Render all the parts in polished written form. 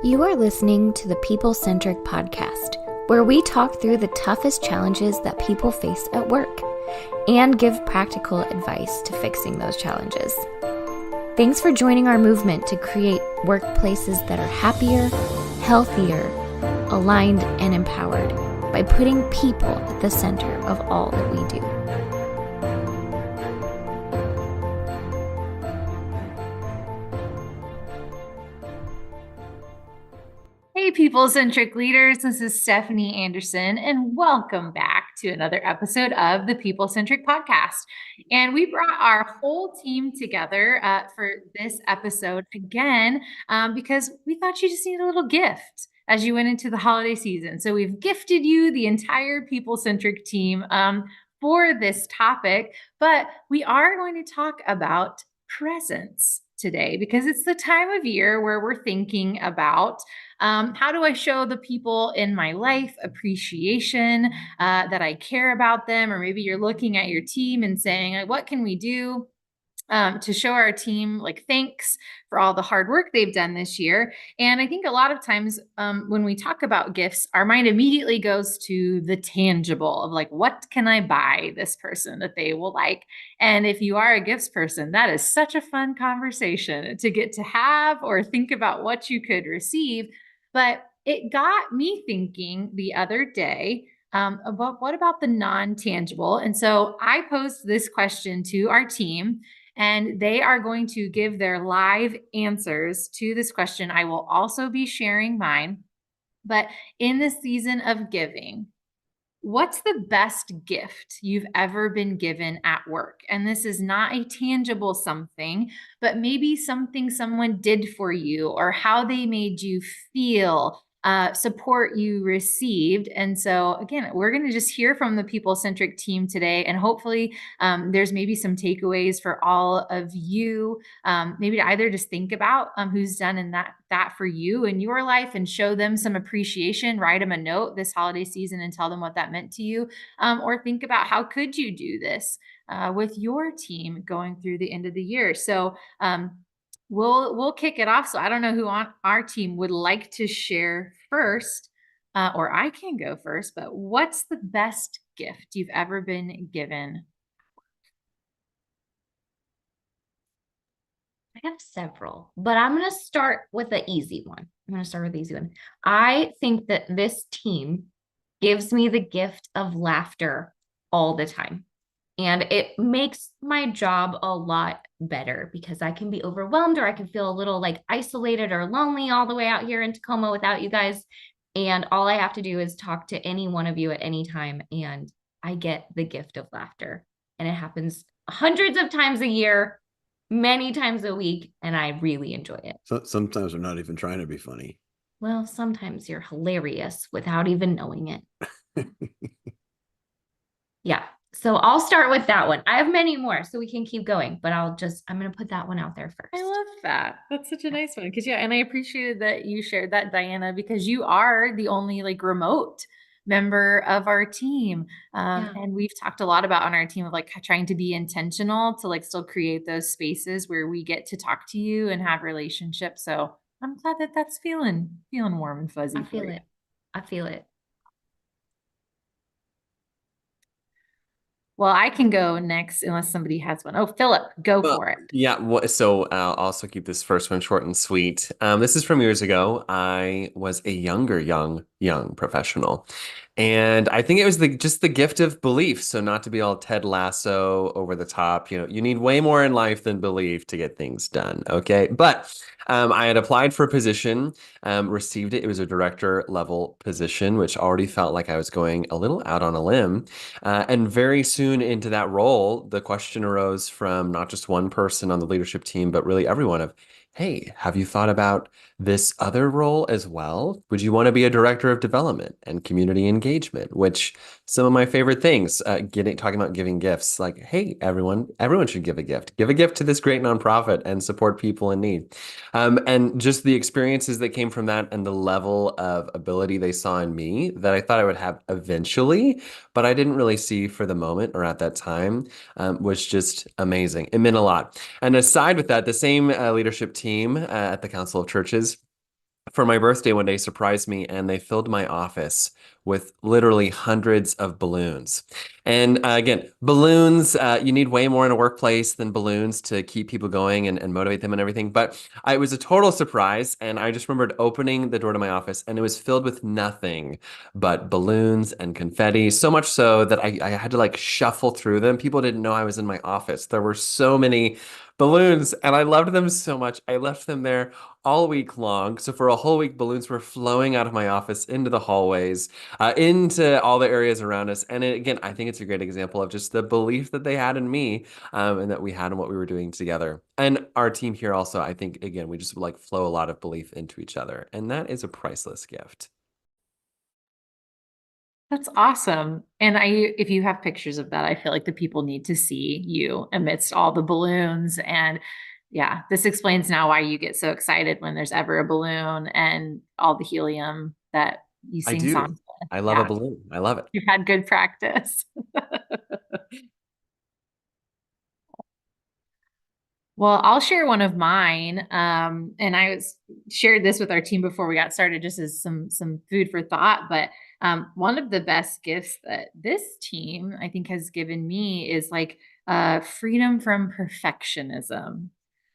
You are listening to the People Centric podcast, where we talk through the toughest challenges that people face at work and give practical advice to fixing those challenges. Thanks for joining our movement to create workplaces that are happier, healthier, aligned, and empowered by putting people at the center of all that we do. Hey, People Centric leaders, this is Stephanie Anderson, and welcome back to another episode of the People Centric podcast. And we brought our whole team together for this episode again because we thought you just needed a little gift as you went into the holiday season. So we've gifted you the entire People Centric team for this topic, but we are going to talk about presents today because it's the time of year where we're thinking about how do I show the people in my life appreciation, that I care about them? Or maybe you're looking at your team and saying, what can we do to show our team like thanks for all the hard work they've done this year? And I think a lot of times when we talk about gifts, our mind immediately goes to the tangible of like, what can I buy this person that they will like? And if you are a gifts person, that is such a fun conversation to get to have or think about what you could receive. But it got me thinking the other day about what about the non-tangible? And so I posed this question to our team, and they are going to give their live answers to this question. I will also be sharing mine. But in the season of giving, what's the best gift you've ever been given at work? And this is not a tangible something, but maybe something someone did for you or how they made you feel, support you received. And so again, we're going to just hear from the People Centric team today. And hopefully there's maybe some takeaways for all of you, maybe to either just think about who's done in that for you in your life and show them some appreciation, write them a note this holiday season and tell them what that meant to you, or think about how could you do this with your team going through the end of the year. So we'll kick it off. So I don't know who on our team would like to share first, or I can go first, but what's the best gift you've ever been given? I have several, but I'm going to start with the easy one. I think that this team gives me the gift of laughter all the time. And it makes my job a lot better because I can be overwhelmed or I can feel a little like isolated or lonely all the way out here in Tacoma without you guys. And all I have to do is talk to any one of you at any time, and I get the gift of laughter. And it happens hundreds of times a year, many times a week, and I really enjoy it. So sometimes we're not even trying to be funny. Well, sometimes you're hilarious without even knowing it. Yeah. So I'll start with that one. I have many more, so we can keep going, but I'm going to put that one out there first. I love that. That's such a nice one. Because and I appreciated that you shared that, Diana, because you are the only like remote member of our team. And we've talked a lot about on our team of like trying to be intentional to like still create those spaces where we get to talk to you and have relationships. So I'm glad that that's feeling warm and fuzzy. I feel it. Well, I can go next unless somebody has one. Oh, Philip, go for it. Yeah, so I'll also keep this first one short and sweet. This is from years ago. I was a young professional. And I think it was just the gift of belief. So not to be all Ted Lasso over the top, you need way more in life than belief to get things done. Okay. But I had applied for a position, received it. It was a director level position, which already felt like I was going a little out on a limb. And very soon into that role, the question arose from not just one person on the leadership team, but really everyone of, hey, have you thought about this other role as well? Would you want to be a director of development and community engagement, which some of my favorite things, talking about giving gifts, like, hey, everyone should give a gift. Give a gift to this great nonprofit and support people in need. And just the experiences that came from that and the level of ability they saw in me that I thought I would have eventually, but I didn't really see for the moment or at that time, was just amazing. It meant a lot. And aside with that, the same leadership team at the Council of Churches for my birthday one day surprised me, and they filled my office with literally hundreds of balloons. And again, balloons, you need way more in a workplace than balloons to keep people going and motivate them and everything. But it was a total surprise. And I just remembered opening the door to my office, and it was filled with nothing but balloons and confetti. So much so that I had to like shuffle through them. People didn't know I was in my office. There were so many balloons, and I loved them so much. I left them there all week long. So for a whole week, balloons were flowing out of my office into the hallways, into all the areas around us. And again, I think it's a great example of just the belief that they had in me, and that we had in what we were doing together. And our team here also, I think, again, we just like flow a lot of belief into each other. And that is a priceless gift. That's awesome. And if you have pictures of that, I feel like the people need to see you amidst all the balloons. And yeah, this explains now why you get so excited when there's ever a balloon and all the helium that you I sing do. songs with. I love a Yeah, balloon. I love it. you've had good practice. Well, I'll share one of mine. And shared this with our team before we got started, just as some food for thought. But one of the best gifts that this team, I think, has given me is like freedom from perfectionism.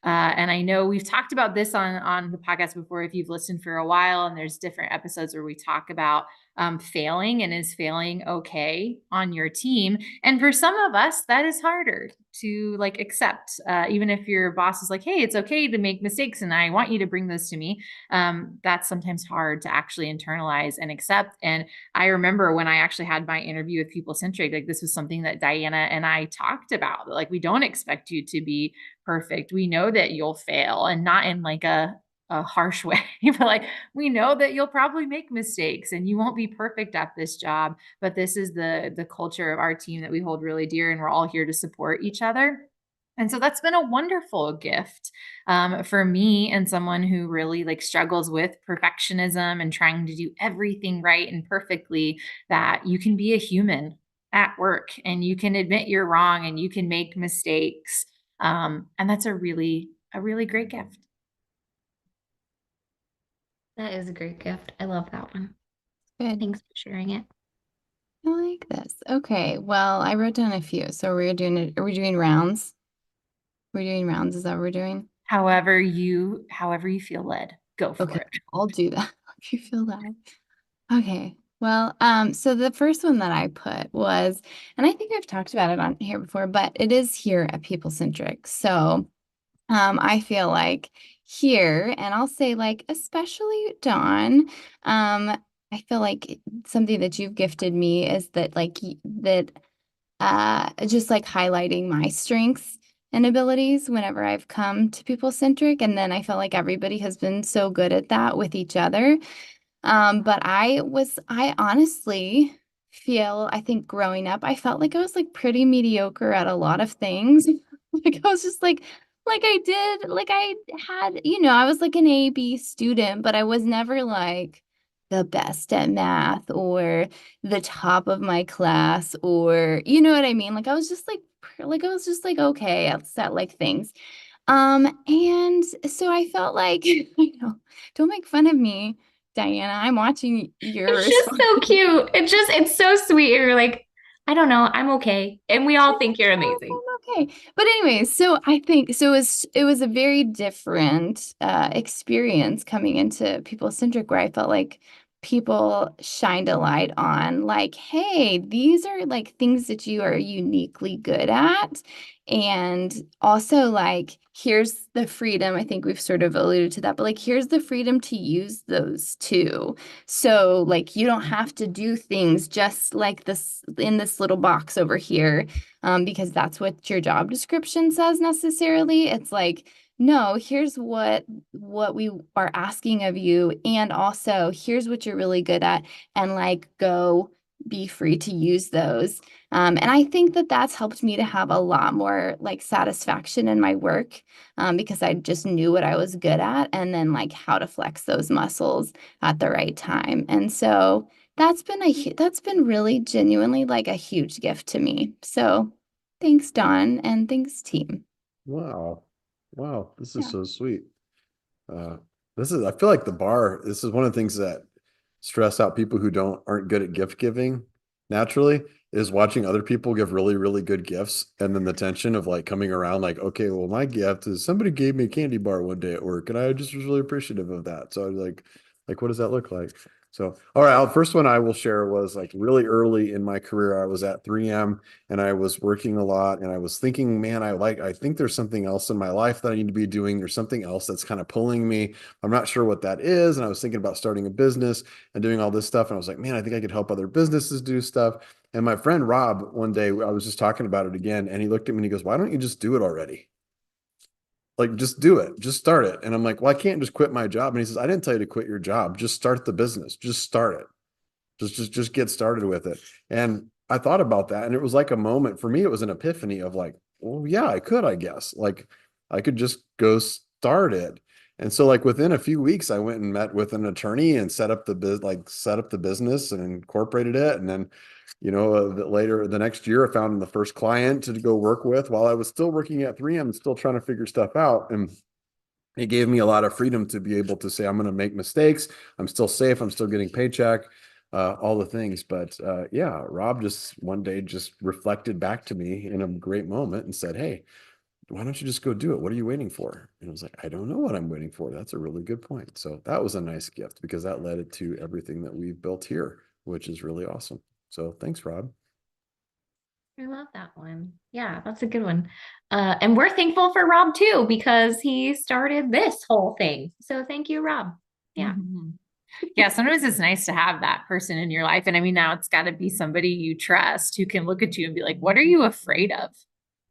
And I know we've talked about this on the podcast before if you've listened for a while, and there's different episodes where we talk about failing and is failing okay on your team. And for some of us, that is harder to like accept, even if your boss is like, hey, it's okay to make mistakes and I want you to bring those to me. That's sometimes hard to actually internalize and accept. And I remember when I actually had my interview with People Centric, like this was something that Diana and I talked about. Like, we don't expect you to be perfect. We know that you'll fail, and not in like a harsh way, but like, we know that you'll probably make mistakes and you won't be perfect at this job, but this is the culture of our team that we hold really dear, and we're all here to support each other. And so that's been a wonderful gift, for me, and someone who really like struggles with perfectionism and trying to do everything right and perfectly, that you can be a human at work and you can admit you're wrong and you can make mistakes. And that's a really great gift. That is a great gift. I love that one. Good. Thanks for sharing it. I like this. Okay. Well, I wrote down a few. So we're doing it. Are we doing rounds? We're doing rounds. Is that what we're doing? However you feel led, go for Okay. it. I'll do that. If you feel that. Okay. Well, so the first one that I put was, and I think I've talked about it on here before, but it is here at People Centric. So I feel like here, and I'll say like, especially Dawn, I feel like something that you've gifted me is that like that just like highlighting my strengths and abilities whenever I've come to People Centric. And then I felt like everybody has been so good at that with each other. But I honestly feel, I think growing up, I felt like I was like pretty mediocre at a lot of things. Like I was just like I had, I was like an A-B student, but I was never like the best at math or the top of my class, or you know what I mean? Like I was just like I was just like okay at like things. And so I felt like, don't make fun of me, Diana. I'm watching your It's just so cute. It's so sweet. You're like, I don't know, I'm okay. And we all think you're amazing. I'm okay. But anyways, so I think so it was a very different experience coming into People Centric, where I felt like people shined a light on like, hey, these are like things that you are uniquely good at. And also like here's the freedom. I think we've sort of alluded to that, but like here's the freedom to use those too. So like you don't have to do things just like this in this little box over here, because that's what your job description says necessarily. It's like, no, here's what we are asking of you, and also here's what you're really good at, and like go be free to use those. And I think that that's helped me to have a lot more like satisfaction in my work, because I just knew what I was good at and then like how to flex those muscles at the right time. And so that's been really genuinely like a huge gift to me. So thanks, Dawn, and thanks, team. Wow. Wow. This is Yeah. so sweet. Uh, I feel like this is one of the things that stress out people who aren't good at gift giving naturally, is watching other people give really, really good gifts. And then the tension of like coming around like, okay, well, my gift is somebody gave me a candy bar one day at work and I just was really appreciative of that. So I was like, what does that look like? So, all right, first one I will share was like really early in my career. I was at 3M and I was working a lot and I was thinking, man, I think there's something else in my life that I need to be doing. There's something else that's kind of pulling me. I'm not sure what that is. And I was thinking about starting a business and doing all this stuff. And I was like, man, I think I could help other businesses do stuff. And my friend Rob, one day, I was just talking about it again, and he looked at me and he goes, why don't you just do it already? Like, just do it, just start it. And I'm like, well, I can't just quit my job. And he says, I didn't tell you to quit your job. Just start the business. Just start it. Just get started with it. And I thought about that. And it was like a moment for me, it was an epiphany of like, well, yeah, I could, I guess. Like, I could just go start it. And so like within a few weeks, I went and met with an attorney and set up the business and incorporated it. And then, later the next year, I found the first client to go work with while I was still working at 3M, still trying to figure stuff out. And it gave me a lot of freedom to be able to say, I'm going to make mistakes. I'm still safe. I'm still getting paycheck, all the things. But yeah, Rob just one day just reflected back to me in a great moment and said, hey, why don't you just go do it? What are you waiting for? And I was like, I don't know what I'm waiting for. That's a really good point. So that was a nice gift because that led it to everything that we've built here, which is really awesome. So thanks, Rob. I love that one. Yeah, that's a good one. And we're thankful for Rob too, because he started this whole thing. So thank you, Rob. Yeah. Mm-hmm. Yeah, sometimes it's nice to have that person in your life. And I mean, now it's got to be somebody you trust who can look at you and be like, what are you afraid of?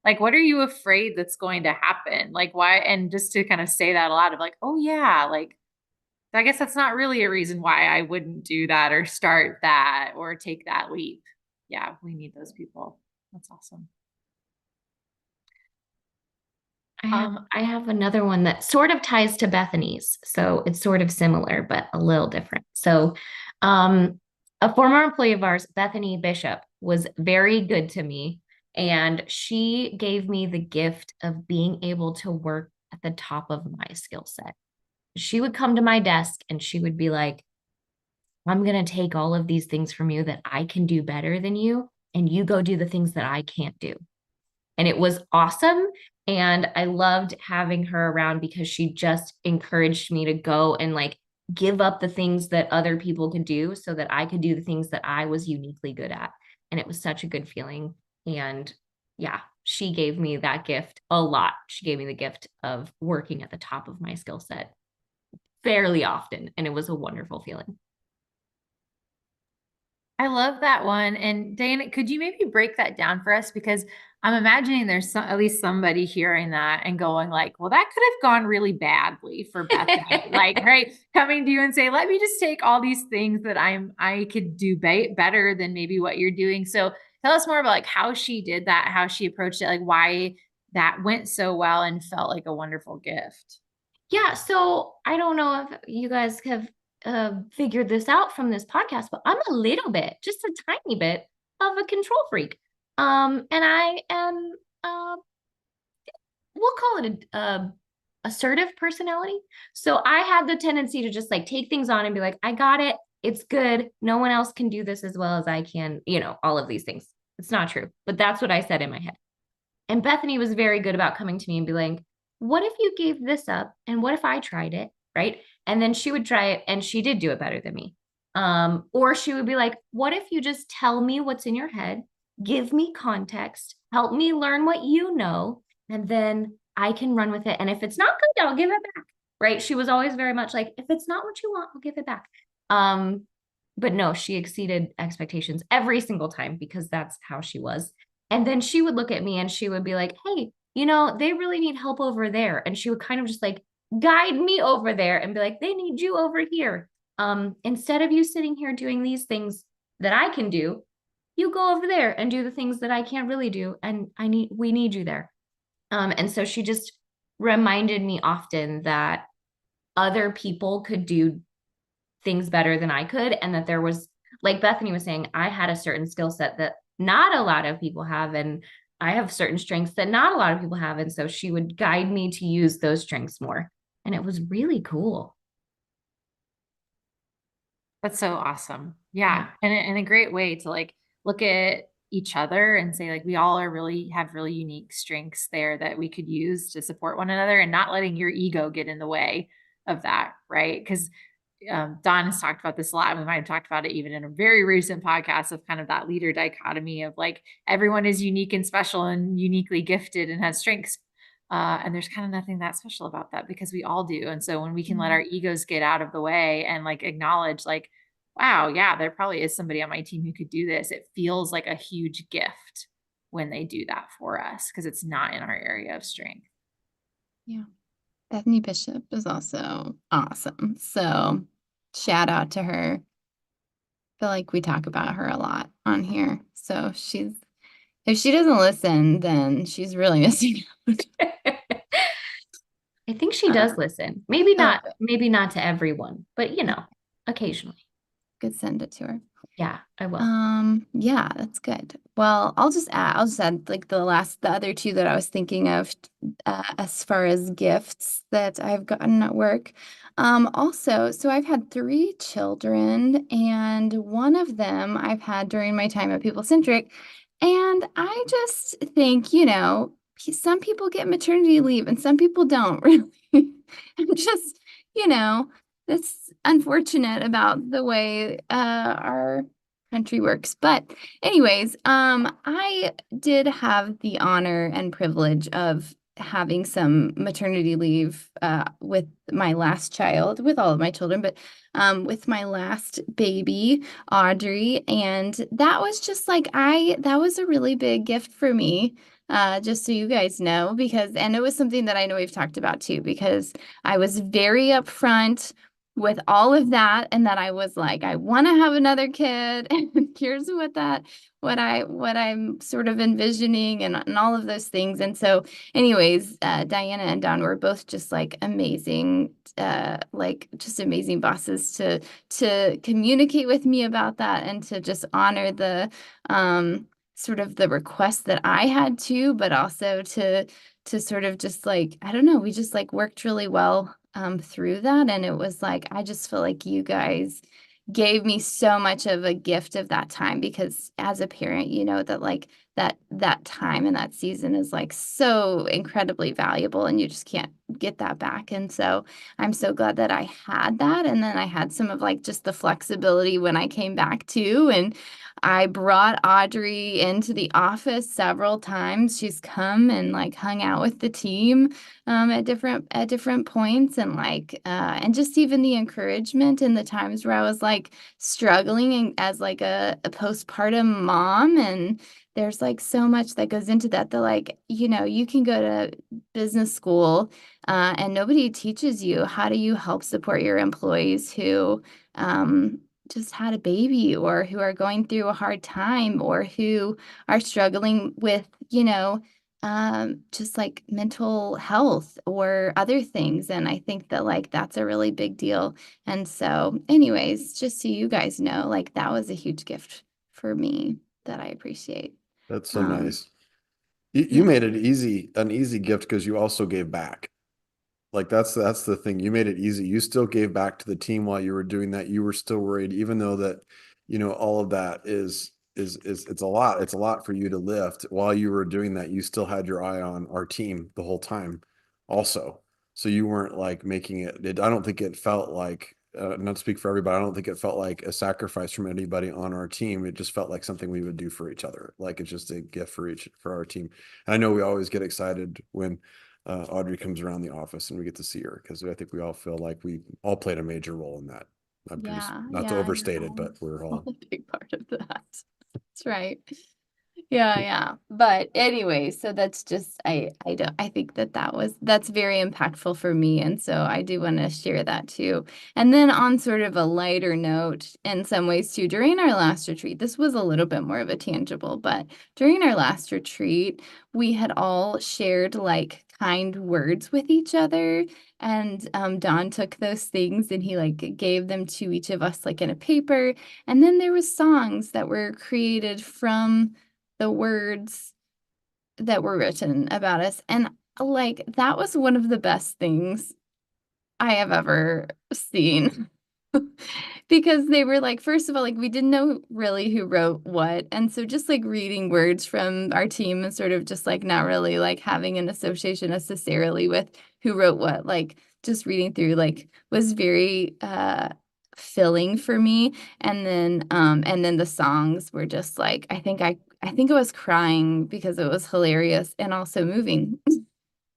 Like, what are you afraid that's going to happen? Like, why? And just to kind of say that a lot of like, oh, yeah, like, I guess that's not really a reason why I wouldn't do that or start that or take that leap. Yeah, we need those people. That's awesome. I have another one that sort of ties to Bethany's. So it's sort of similar, but a little different. So a former employee of ours, Bethany Bishop, was very good to me. And she gave me the gift of being able to work at the top of my skill set. She would come to my desk and she would be like, I'm going to take all of these things from you that I can do better than you, and you go do the things that I can't do. And it was awesome. And I loved having her around because she just encouraged me to go and like give up the things that other people could do so that I could do the things that I was uniquely good at. And it was such a good feeling. And yeah, she gave me that gift a lot. She gave me the gift of working at the top of my skill set fairly often. And it was a wonderful feeling. I love that one. And Diana, could you maybe break that down for us? Because I'm imagining there's at least somebody hearing that and going like, well, that could have gone really badly for Bethany. Like, right, coming to you and say, let me just take all these things that I could do better than maybe what you're doing. So tell us more about like how she did that, how she approached it, like why that went so well and felt like a wonderful gift. Yeah. So I don't know if you guys have figured this out from this podcast, but I'm a little bit, just a tiny bit of a control freak. And I am, we'll call it a assertive personality. So I had the tendency to just like take things on and be like, I got it. It's good. No one else can do this as well as I can, all of these things. It's not true, but that's what I said in my head. And Bethany was very good about coming to me and be like, what if you gave this up? And what if I tried it? Right. And then she would try it and she did do it better than me. Or she would be like, what if you just tell me what's in your head, give me context, help me learn what you know, and then I can run with it. And if it's not good, I'll give it back. Right. She was always very much like, if it's not what you want, I'll give it back. But no, she exceeded expectations every single time because that's how she was. And then she would look at me and she would be like, hey, they really need help over there. And she would kind of just like guide me over there and be like, they need you over here. Instead of you sitting here doing these things that I can do, you go over there and do the things that I can't really do. And we need you there. And so she just reminded me often that other people could do things better than I could. And that there was, like Bethany was saying, I had a certain skill set that not a lot of people have. And I have certain strengths that not a lot of people have. And so she would guide me to use those strengths more. And it was really cool. That's so awesome. Yeah. And a great way to like look at each other and say like we all are really have really unique strengths there that we could use to support one another and not letting your ego get in the way of that, right? Because Don has talked about this a lot. And we might have talked about it even in a very recent podcast of kind of that leader dichotomy of like everyone is unique and special and uniquely gifted and has strengths. And there's kind of nothing that special about that because we all do. And so when we can let our egos get out of the way and like acknowledge, like, wow, yeah, there probably is somebody on my team who could do this. It feels like a huge gift when they do that for us because it's not in our area of strength. Yeah. Bethany Bishop is also awesome. So shout out to her. I feel like we talk about her a lot on here. So if she doesn't listen, then she's really missing out. I think she does listen. Maybe not, Okay. maybe not to everyone, but occasionally. Could send it to her. Yeah, I will. Yeah, that's good. Well, I'll just add like the other two that I was thinking of as far as gifts that I've gotten at work. Also, so I've had 3 children, and one of them I've had during my time at People Centric. And I just think, some people get maternity leave and some people don't really. I'm just, that's unfortunate about the way our country works. But anyways, I did have the honor and privilege of having some maternity leave with my last child, with all of my children, but with my last baby, Audrey. And that was just like that was a really big gift for me. Just so you guys know, and it was something that I know we've talked about too, because I was very upfront with all of that, and that I was like, I want to have another kid, and here's what I'm sort of envisioning, and all of those things. And so anyways, Diana and Don were both just like amazing, like just amazing bosses to communicate with me about that, and to just honor the sort of the request that I had to, but also to sort of just like, I don't know, we just like worked really well through that. And it was like, I just feel like you guys gave me so much of a gift of that time, because as a parent, that like that time and that season is like so incredibly valuable, and you just can't get that back. And so I'm so glad that I had that. And then I had some of like just the flexibility when I came back too. And I brought Audrey into the office several times. She's come and like hung out with the team at different points, and like and just even the encouragement in the times where I was like struggling as like a postpartum mom. And there's like so much that goes into that like, you can go to business school and nobody teaches you how do you help support your employees who just had a baby, or who are going through a hard time, or who are struggling with, just like mental health or other things. And I think that like that's a really big deal. And so anyways, just so you guys know, like that was a huge gift for me that I appreciate. That's so nice. You made it an easy gift because you also gave back. Like that's the thing. You made it easy. You still gave back to the team while you were doing that. You were still worried, even though that, all of that is it's a lot. It's a lot for you to lift. While you were doing that, you still had your eye on our team the whole time also. So you weren't like making it, I don't think it felt like, not to speak for everybody, I don't think it felt like a sacrifice from anybody on our team. It just felt like something we would do for each other. Like it's just a gift for our team. And I know we always get excited when Audrey comes around the office and we get to see her, because I think we all feel like we all played a major role in that. Not to overstate it, but we're all a big part of that. That's right. Yeah. But anyway, so that's just, I think that's very impactful for me. And so I do want to share that too. And then on sort of a lighter note, in some ways too, during our last retreat, this was a little bit more of a tangible, but during our last retreat, we had all shared like kind words with each other. And Don took those things and he like gave them to each of us like in a paper. And then there was songs that were created from the words that were written about us. And like that was one of the best things I have ever seen. because they were like, first of all, like we didn't know really who wrote what. And so just like reading words from our team and sort of just like not really like having an association necessarily with who wrote what, like just reading through like was very filling for me. And then the songs were just like I think I was crying because it was hilarious and also moving.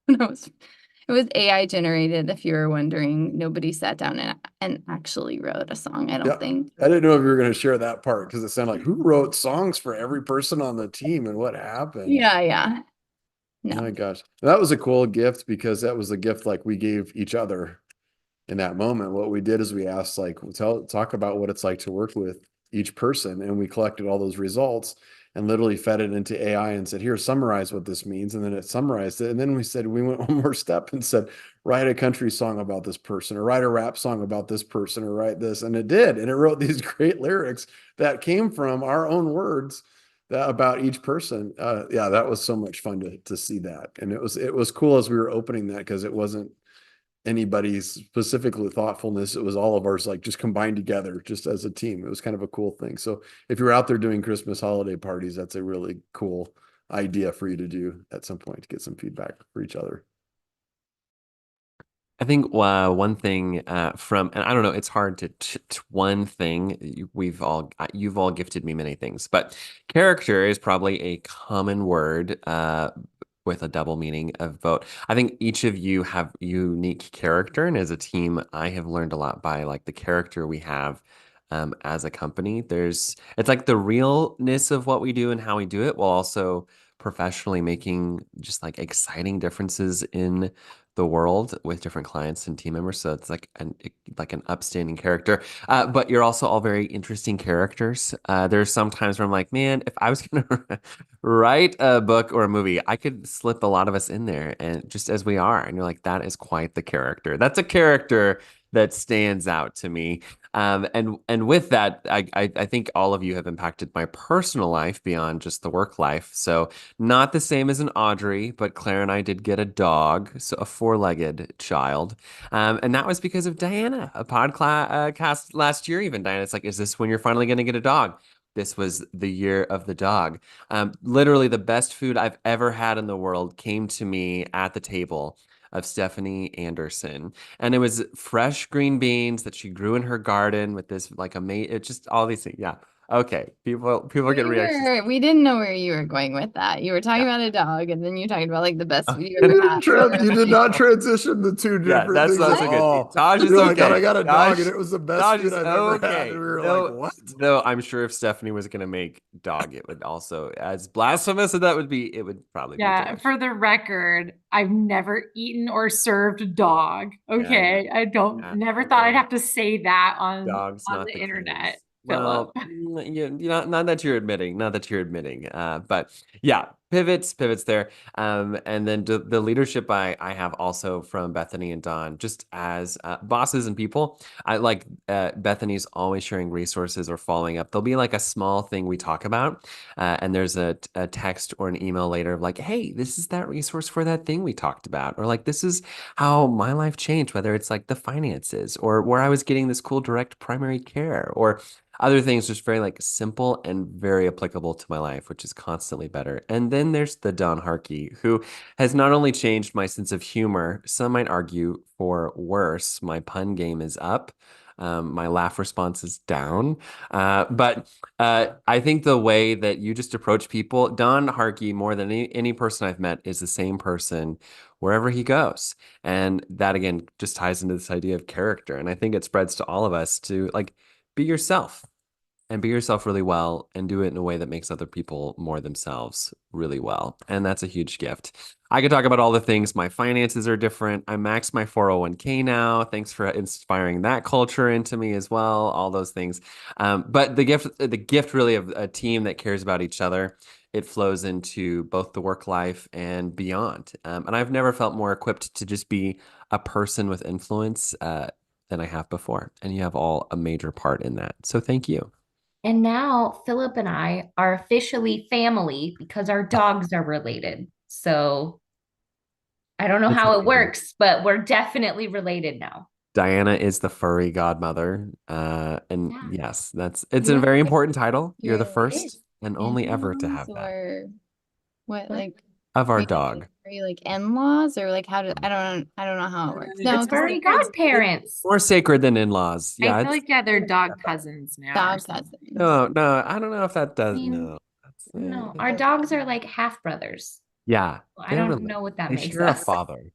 And it was AI generated, if you were wondering. Nobody sat down and actually wrote a song, I Yeah. don't think. I didn't know if you were going to share that part because it sounded like who wrote songs for every person on the team and what happened? Yeah, yeah. Oh No. my gosh. That was a cool gift because that was a gift like we gave each other in that moment. What we did is we asked like talk about what it's like to work with each person, and we collected all those results and literally fed it into AI and said, here, summarize what this means. And then it summarized it. And then we went one more step and said, write a country song about this person, or write a rap song about this person, or write this. And it did. And it wrote these great lyrics that came from our own words about each person. Yeah, that was so much fun to see that. And it was cool as we were opening that because it wasn't anybody's specifically thoughtfulness. It was all of ours, like just combined together, just as a team. It was kind of a cool thing. So if you're out there doing Christmas holiday parties, that's a really cool idea for you to do at some point to get some feedback for each other. I think one thing and I don't know, it's hard to one thing. You've all gifted me many things, but character is probably a common word with a double meaning of both. I think each of you have unique character, and as a team, I have learned a lot by like the character we have as a company. It's like the realness of what we do and how we do it, while also professionally making just like exciting differences in the world with different clients and team members. So it's like an upstanding character. But you're also all very interesting characters. There's some times where I'm like, man, if I was gonna write a book or a movie, I could slip a lot of us in there, and just as we are. And you're like, that is quite the character. That's a character that stands out to me. And with that, I think all of you have impacted my personal life beyond just the work life. So not the same as an Audrey, but Claire and I did get a dog, so a four-legged child. And that was because of Diana, a podcast last year even. Diana, it's like, is this when you're finally going to get a dog? This was the year of the dog. Literally the best food I've ever had in the world came to me at the table of Stephanie Anderson. And it was fresh green beans that she grew in her garden with this like it's just all these things. Yeah. Okay. People get reactions. We didn't know where you were going with that. You were talking Yeah. about a dog, and then you talking about like the best food you You ever had. you did not transition the two Yeah, different that's things not at so good. all. Taj is You're like, God, okay. I got a Taj, dog and it was the best Taj food is I've ever had. okay. And we were No, like, what? no, I'm sure if Stephanie was gonna make dog, it would also, as blasphemous as that would be, it would probably be Yeah, delicious. for the record, I've never eaten or served dog. Yeah, Okay. I don't yeah. never thought I'd have to say that Dog's on not the the internet, craze. Philip. Well, not that you're admitting, not that you're admitting. But yeah, pivots there. And then the leadership I have also from Bethany and Don, just as bosses and people. I like Bethany's always sharing resources or following up. There'll be like a small thing we talk about, and there's a text or an email later of like, hey, this is that resource for that thing we talked about, or like this is how my life changed, whether it's like the finances or where I was getting this cool direct primary care or other things, just very like simple and very applicable to my life, which is constantly better. And then there's the Don Harkey, who has not only changed my sense of humor, some might argue for worse. My pun game is up. My laugh response is down. But I think the way that you just approach people, Don Harkey, more than any person I've met, is the same person wherever he goes. And that again just ties into this idea of character. And I think it spreads to all of us to like be yourself and be yourself really well and do it in a way that makes other people more themselves really well. And that's a huge gift. I could talk about all the things. My finances are different. I maxed my 401k now. Thanks for inspiring that culture into me as well. All those things. But the gift really of a team that cares about each other, it flows into both the work life and beyond. And I've never felt more equipped to just be a person with influence than I have before. And you have all a major part in that. So thank you. And now Philip and I are officially family because our dogs are related. So I don't know That's how it amazing. works, but we're definitely related now. Diana is the furry godmother. And Yeah. yes, it's You a have very important title. You're the your It first is. and only ever to in-laws have that or what, like, of our are you, dog. are you like in-laws or like how do I don't know how it works. No, It's because furry it's godparents. More sacred than in-laws. I Yeah, feel like, yeah, they're dog cousins now. or dog something. cousins. no, I don't know if that I does. mean, No, that's no, our dogs are like half brothers. yeah. I They're don't really know what that they makes share a us. father.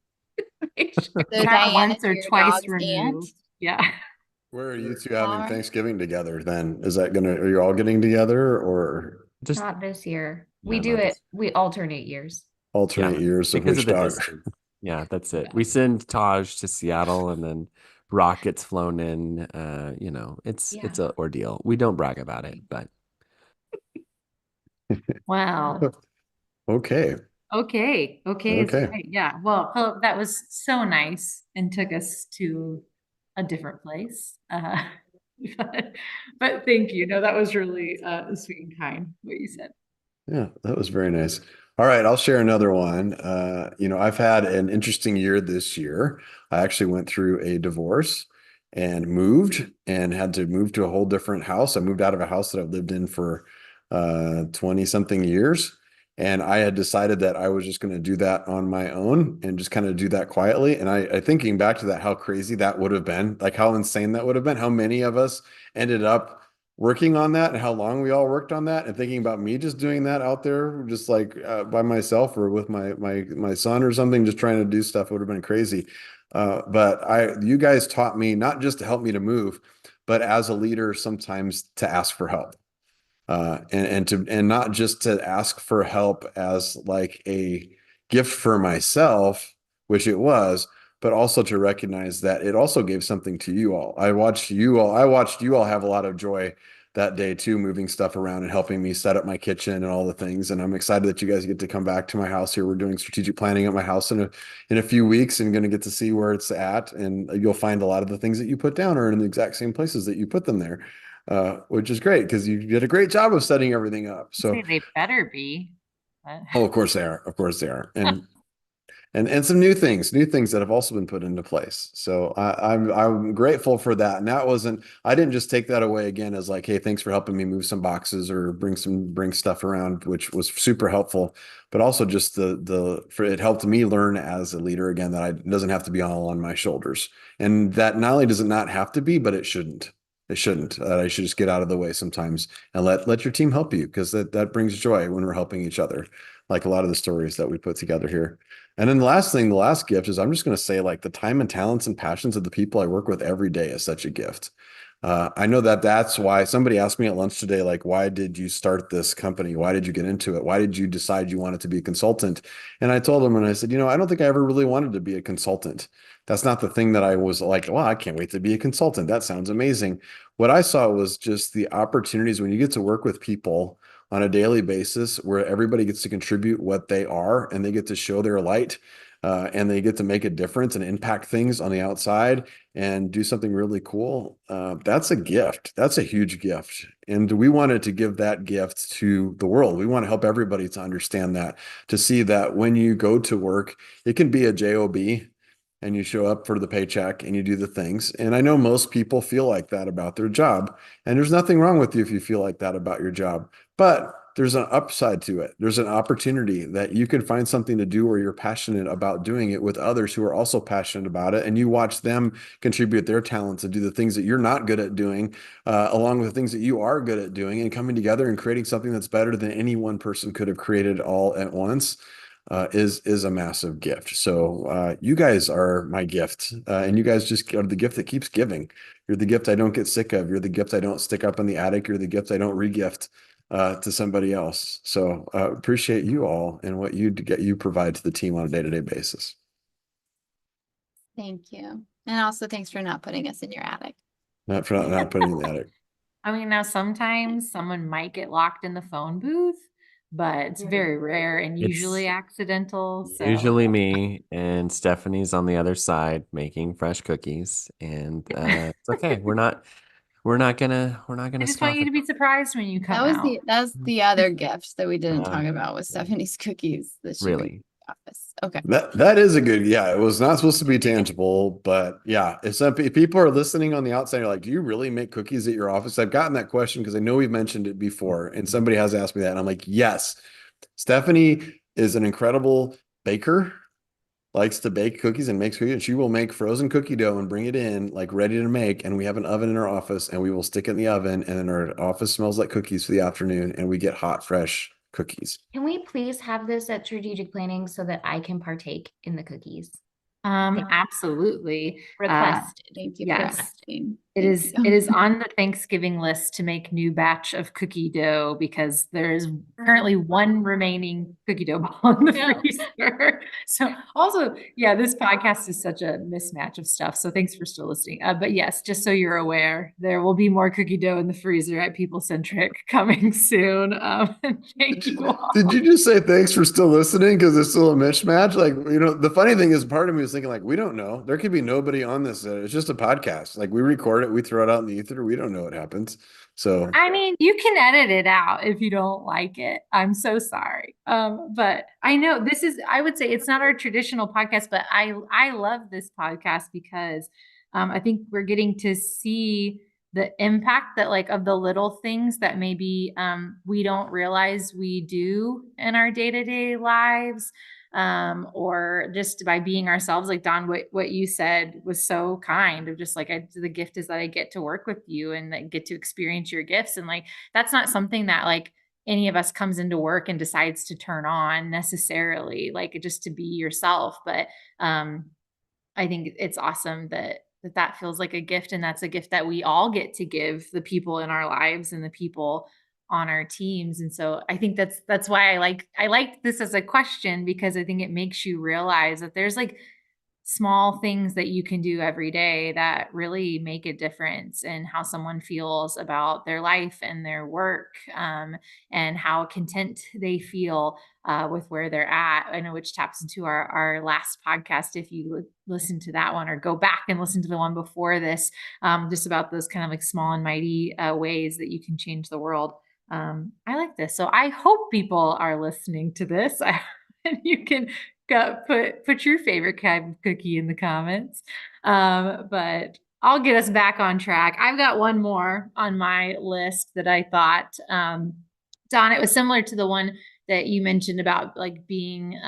So Not Diana's once or your twice dog's aunt. removed. Yeah. Where are you two All having right. Thanksgiving together then? Are you all getting together or Just Not this year. We no, do not it, this. we alternate years. alternate Yeah, years of because of which the dog? distance. Yeah, that's it. Yeah. We send Taj to Seattle and then Brock gets flown in. It's Yeah. an ordeal. We don't brag about it, but Wow. Okay. Okay. Okay is Okay. great. Yeah. Well, Philip, that was so nice and took us to a different place. But thank you. No, that was really sweet and kind what you said. Yeah, that was very nice. All right, I'll share another one. I've had an interesting year this year. I actually went through a divorce and moved and had to move to a whole different house. I moved out of a house that I've lived in for 20 something years. And I had decided that I was just going to do that on my own and just kind of do that quietly. And I thinking back to that, how crazy that would have been, like how insane that would have been, how many of us ended up working on that and how long we all worked on that and thinking about me just doing that out there just like by myself or with my son or something just trying to do stuff would have been crazy. But you guys taught me not just to help me to move but as a leader sometimes to ask for help, and not just to ask for help as like a gift for myself, which it was, but also to recognize that it also gave something to you all. I watched you all have a lot of joy that day too, moving stuff around and helping me set up my kitchen and all the things. And I'm excited that you guys get to come back to my house here. We're doing strategic planning at my house in a few weeks and going to get to see where it's at. And you'll find a lot of the things that you put down are in the exact same places that you put them there, which is great because you did a great job of setting everything up. So, Say they better be. But- oh, of course they are. Of course they are. And some new things that have also been put into place. So I'm grateful for that. And I didn't just take that away again as like, hey, thanks for helping me move some boxes or bring stuff around, which was super helpful. But also just it helped me learn as a leader again that it doesn't have to be all on my shoulders. And that not only does it not have to be, but it shouldn't. It shouldn't. I should just get out of the way sometimes and let your team help you because that brings joy when we're helping each other. Like a lot of the stories that we put together here. And then the last gift is I'm just going to say like the time and talents and passions of the people I work with every day is such a gift. I know that's why somebody asked me at lunch today, like, why did you start this company? Why did you get into it? Why did you decide you wanted to be a consultant? And I told them, and I said, I don't think I ever really wanted to be a consultant. That's not the thing that I was like, well, I can't wait to be a consultant. That sounds amazing. What I saw was just the opportunities when you get to work with people on a daily basis where everybody gets to contribute what they are and they get to show their light, and they get to make a difference and impact things on the outside and do something really cool. That's a gift. That's a huge gift. And we wanted to give that gift to the world. We want to help everybody to understand that, to see that when you go to work, it can be a job and you show up for the paycheck and you do the things. And I know most people feel like that about their job. And there's nothing wrong with you if you feel like that about your job. But there's an upside to it. There's an opportunity that you can find something to do where you're passionate about doing it with others who are also passionate about it. And you watch them contribute their talents and do the things that you're not good at doing, along with the things that you are good at doing, and coming together and creating something that's better than any one person could have created all at once. Is a massive gift. So you guys are my gift, and you guys just are the gift that keeps giving. You're the gift I don't get sick of. You're the gift I don't stick up in the attic. You're the gift I don't regift to somebody else. So appreciate you all and what you provide to the team on a day-to-day basis. Thank you. And also thanks for not putting us in your attic. Not for not putting in the attic. I mean, now sometimes someone might get locked in the phone booth, but it's very rare and usually accidental. So usually me and Stephanie's on the other side making fresh cookies, and it's okay. We're not gonna I just want you to be surprised when you come out. That was the other gift that we didn't talk about was Stephanie's cookies that she really. office. Okay. That is a good, yeah. It was not supposed to be tangible, but yeah. If some people are listening on the outside, you're like, do you really make cookies at your office? I've gotten that question because I know we've mentioned it before, and somebody has asked me that, and I'm like, yes. Stephanie is an incredible baker, likes to bake cookies and makes cookies, and she will make frozen cookie dough and bring it in like ready to make. And we have an oven in our office, and we will stick it in the oven, and then our office smells like cookies for the afternoon, and we get hot, fresh cookies. Can we please have this at strategic planning so that I can partake in the cookies? Absolutely. Requested. Thank you yes. for asking. It Thank is you. it is on the Thanksgiving list to make new batch of cookie dough because there is currently one remaining cookie dough ball in the Yeah. freezer. So also, yeah, this podcast is such a mismatch of stuff. So thanks for still listening. But yes, just so you're aware, there will be more cookie dough in the freezer at People Centric coming soon. Thank you all. Did you just say thanks for still listening? Because it's still a mismatch. Like, the funny thing is, part of me was thinking, like, we don't know. There could be nobody on this. It's just a podcast. Like, we record it, we throw it out in the ether. We don't know what happens. So, I mean, you can edit it out if you don't like it. I'm so sorry. But I know I would say it's not our traditional podcast, but I love this podcast because I think we're getting to see the impact that like of the little things that maybe we don't realize we do in our day-to-day lives. Or just by being ourselves, like Don, what you said was so kind of just like the gift is that I get to work with you and like, get to experience your gifts. And like, that's not something that like any of us comes into work and decides to turn on necessarily, like just to be yourself. But I think it's awesome that feels like a gift. And that's a gift that we all get to give the people in our lives and the people on our teams. And so I think that's why I like this as a question, because I think it makes you realize that there's like small things that you can do every day that really make a difference in how someone feels about their life and their work, and how content they feel with where they're at. I know, which taps into our last podcast. If you listen to that one or go back and listen to the one before this, just about those kind of like small and mighty ways that you can change the world. I like this. So I hope people are listening to this. And you can put your favorite kind of cookie in the comments. But I'll get us back on track. I've got one more on my list that I thought, Don, it was similar to the one that you mentioned about like being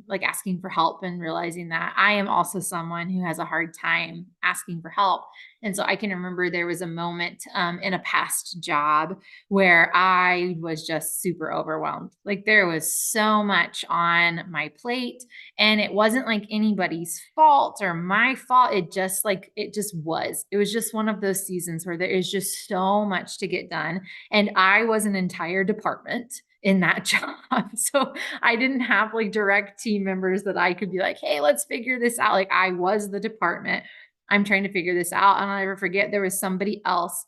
like asking for help and realizing that I am also someone who has a hard time asking for help. And so I can remember there was a moment in a past job where I was just super overwhelmed. Like there was so much on my plate, and it wasn't like anybody's fault or my fault. It just was. It was just one of those seasons where there is just so much to get done. And I was an entire department in that job. So I didn't have like direct team members that I could be like, hey, let's figure this out. Like I was the department. I'm trying to figure this out. And I'll never forget there was somebody else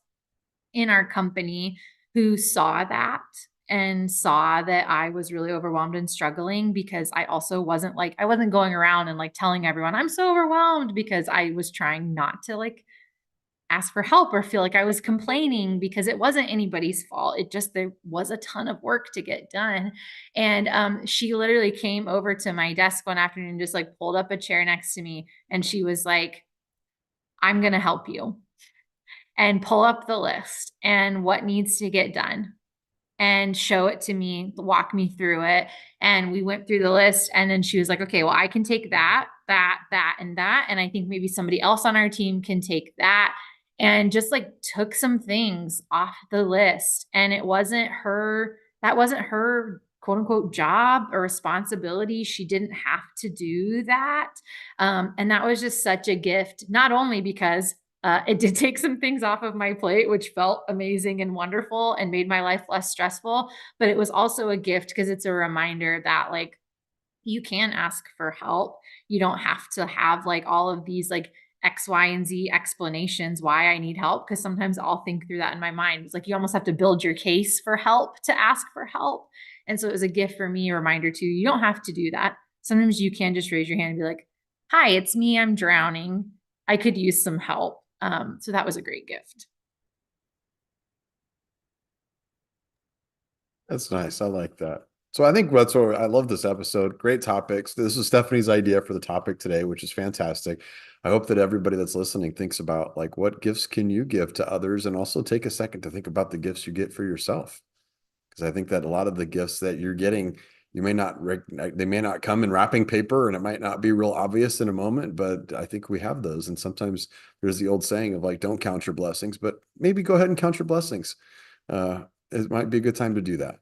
in our company who saw that and saw that I was really overwhelmed and struggling, because I also I wasn't going around and like telling everyone I'm so overwhelmed, because I was trying not to like ask for help or feel like I was complaining, because it wasn't anybody's fault. It just, there was a ton of work to get done. And she literally came over to my desk one afternoon and just like pulled up a chair next to me. And she was like, I'm going to help you, and pull up the list and what needs to get done and show it to me, walk me through it. And we went through the list, and then she was like, okay, well, I can take that, and that. And I think maybe somebody else on our team can take that, and just like took some things off the list. And that wasn't her quote unquote job or responsibility. She didn't have to do that. And that was just such a gift, not only because it did take some things off of my plate, which felt amazing and wonderful and made my life less stressful. But it was also a gift because it's a reminder that like you can ask for help. You don't have to have like all of these like X, Y, and Z explanations why I need help. Because sometimes I'll think through that in my mind. It's like you almost have to build your case for help to ask for help. And so it was a gift for me, a reminder too. You don't have to do that. Sometimes you can just raise your hand and be like, hi, it's me. I'm drowning. I could use some help. So that was a great gift. That's nice. I like that. So I think that's what I love this episode. Great topics. This is Stephanie's idea for the topic today, which is fantastic. I hope that everybody that's listening thinks about like what gifts can you give to others, and also take a second to think about the gifts you get for yourself. Because I think that a lot of the gifts that you're getting, you may not they may not come in wrapping paper, and it might not be real obvious in a moment, but I think we have those. And sometimes there's the old saying of like, don't count your blessings, but maybe go ahead and count your blessings. It might be a good time to do that.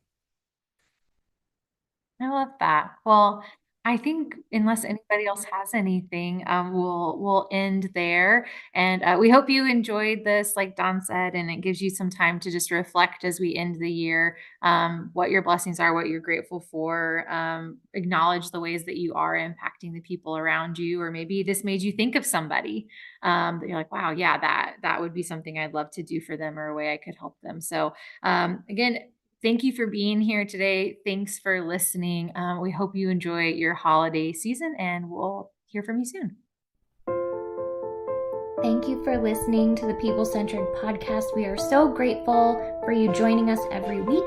I love that. Well, I think unless anybody else has anything, we'll end there. And we hope you enjoyed this, like Don said, and it gives you some time to just reflect as we end the year, what your blessings are, what you're grateful for, acknowledge the ways that you are impacting the people around you, or maybe this made you think of somebody that you're like, wow, yeah, that would be something I'd love to do for them, or a way I could help them. So again, thank you for being here today. Thanks for listening. We hope you enjoy your holiday season, and we'll hear from you soon. Thank you for listening to the People Centric podcast. We are so grateful for you joining us every week.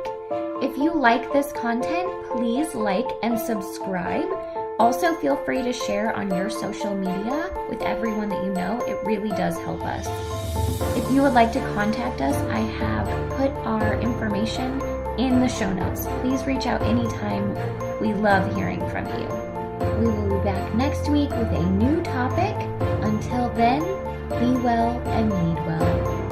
If you like this content, please like and subscribe. Also, feel free to share on your social media with everyone that you know. It really does help us. If you would like to contact us, I have put our information in the show notes. Please reach out anytime. We love hearing from you. We will be back next week with a new topic. Until then, be well and lead well.